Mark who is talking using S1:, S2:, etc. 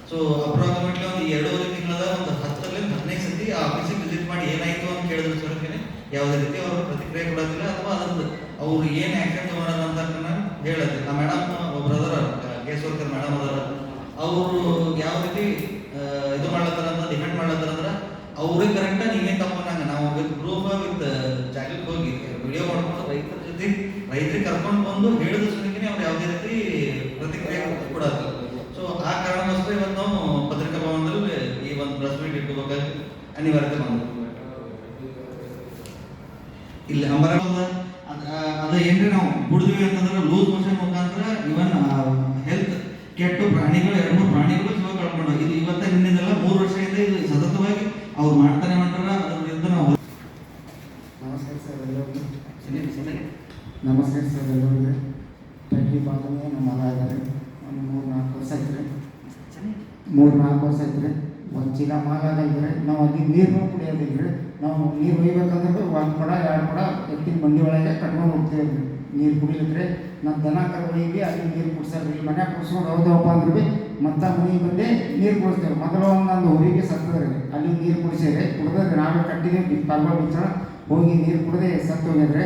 S1: So approximately ಒಂದು 2.5 ತಿಂಗಳದ ಒಂದು 10ರಿಂದ 15 ಸತಿ ಆ ಆಫೀಸಿಗೆ ವಿಸಿಟ್ ಮಾಡಿ ಏನಾಯ್ತು ಅಂತ ಕೇಳಿದ್ರು ಸರಕೇನೆ ಯಾವುದೇ ರೀತಿ ಅವರು ಪ್ರತಿಕ್ರಿಯೆ ಕೊಡೋದಿಲ್ಲ ಅಥವಾ ಅದ್ರದ್ದು ಅವ್ರು ಏನು ಆ್ಯಕ್ಷನ್ ತಗೊಳ್ಳೋದು ಅಂತ ಹೇಳೋದು. ಆ ಮೇಡಮ್ ಒಬ್ರು ಅದರ ಕೇಸ್ ವರ್ಕರ್ ಮೇಡಮ್ ಅದರ ಅವರು ಯಾವ ರೀತಿ ಇದು ಮಾಡ್ಲತ್ತಾರ ಅಂತ ಡಿಫೆಂಡ್ ಮಾಡ್ಲತ್ತಾರ ಅಂದ್ರೆ ಅವ್ರಿಗೆ ಕರೆಕ್ಟಾಗಿ ನೀವೇನು ತಪ್ಪಂಗ ನಾವು ವಿತ್ ಪ್ರೂಫ್ ವಿತ್ ಜಾಗಕ್ಕೆ ಹೋಗಿ ವಿಡಿಯೋ ಮಾಡ್ಕೊಂಡು ರೈತರ ಜೊತೆ ರೈತರಿಗೆ ಕರ್ಕೊಂಡು ಬಂದು ಹೇಳಿದ ಸುನಿಗೆ ಅವ್ರು ಯಾವುದೇ ರೀತಿ ಪ್ರತಿಕ್ರಿಯೆ ಕೊಡೋದು. ಸೊ ಆ ಕಾರಣಕ್ಕೋಸ್ಕರ ಇವತ್ತು ನಾವು ಪತ್ರಿಕಾ ಭವನದಲ್ಲಿ ಈ ಒಂದು ಪ್ರೆಸ್ ಮೀಟ್ ಇಟ್ಕೋಬೇಕಾಗಿ ಅನಿವಾರ್ಯತೆ ಬಂದು ಇಲ್ಲಿ ಅದ ಏನ್ರಿ ನಾವು ಕುಡಿದ್ವಿ ಅಂತಂದ್ರೆ ಲೂಸ್ ಮೋಷನ್ ಮುಖಾಂತರ ಇವನ್ ಹೆಲ್ತ್ ಕೆಟ್ಟು ಪ್ರಾಣಿಗಳು 2-3 ಪ್ರಾಣಿಗಳು ಜೀವ ಕಳ್ಕೊಂಡು ಇದು ಇವತ್ತ ಹಿಂದಿನೆಲ್ಲ 3 ವರ್ಷದಿಂದ ಇದು ಸತತವಾಗಿ ಅವ್ರು ಮಾಡ್ತಾನೆ ಮಾಡ್ತಾರ. ಅದ್ರ ವಿರುದ್ಧ ನಾವು
S2: ನಮಸ್ಕಾರ ಸರ್ ಎಲ್ಲರಿಗೂ. ನಮಸ್ಕಾರ ಸರ್ ಎಲ್ಲರಿಗೆ. ಫ್ಯಾಕ್ಟ್ರಿ ಬಾತ್ರೂಮ್ ನಮ್ಮ ಮಗ ಇದ್ದಾರೆ. ಒಂದು 3-4 ವರ್ಷ ಆಯ್ತು ರೀ. 3-4 ವರ್ಷ ಆಯ್ತು ರೀ. ಒಂದು ಚೀಲ ಮಾಲ ಆಗಲ್ರಿ. ನಾವು ಅಲ್ಲಿ ನೀರು ಕುಡಿಯೋದಿಲ್ರಿ. ನಾವು ನೀರು ಒಯ್ಬೇಕಂದ್ರೆ 1 ಕೊಡ 2 ಕೊಡ ಎತ್ತಿನ ಬಂಡಿ ಒಳಗೆ ಕಟ್ಕೊಂಡು ಹೋಗ್ತೇವೆ ರೀ ನೀರು ಕುಡಿಲಿಕ್ಕೆ. ನಮ್ಮ ದನ ಕರುಗಳಿಗೆ ಅಲ್ಲಿ ನೀರು ಕುಡ್ಸಲ್ರಿ. ಮನ್ಯಾಗ ಕುಡ್ಸ್ಕೊಂಡು ಹೋದವಪ್ಪ ಅಂದ್ರೆ ಭೀ ಮತ್ತೆ ಮನೆಗೆ ಬಂದು ನೀರು ಕುಡಿಸ್ತೇವೆ. ಮೊದಲು ಒಂದೊಂದು ಊರಿಗೆ ಸತ್ತದ್ರಿ. ಅಲ್ಲಿ ನೀರು ಕುಡಿಸಿದ್ರೆ ಕುಡ್ದ್ರೆ ನಾವೇ ಕಟ್ಟಿದ್ದೀವಿ ಪರ್ವ ಬಿಚ್ಚ ಹೋಗಿ ನೀರು ಕುಡದೆ ಸತ್ತು ಹೋಗಿದ್ರೆ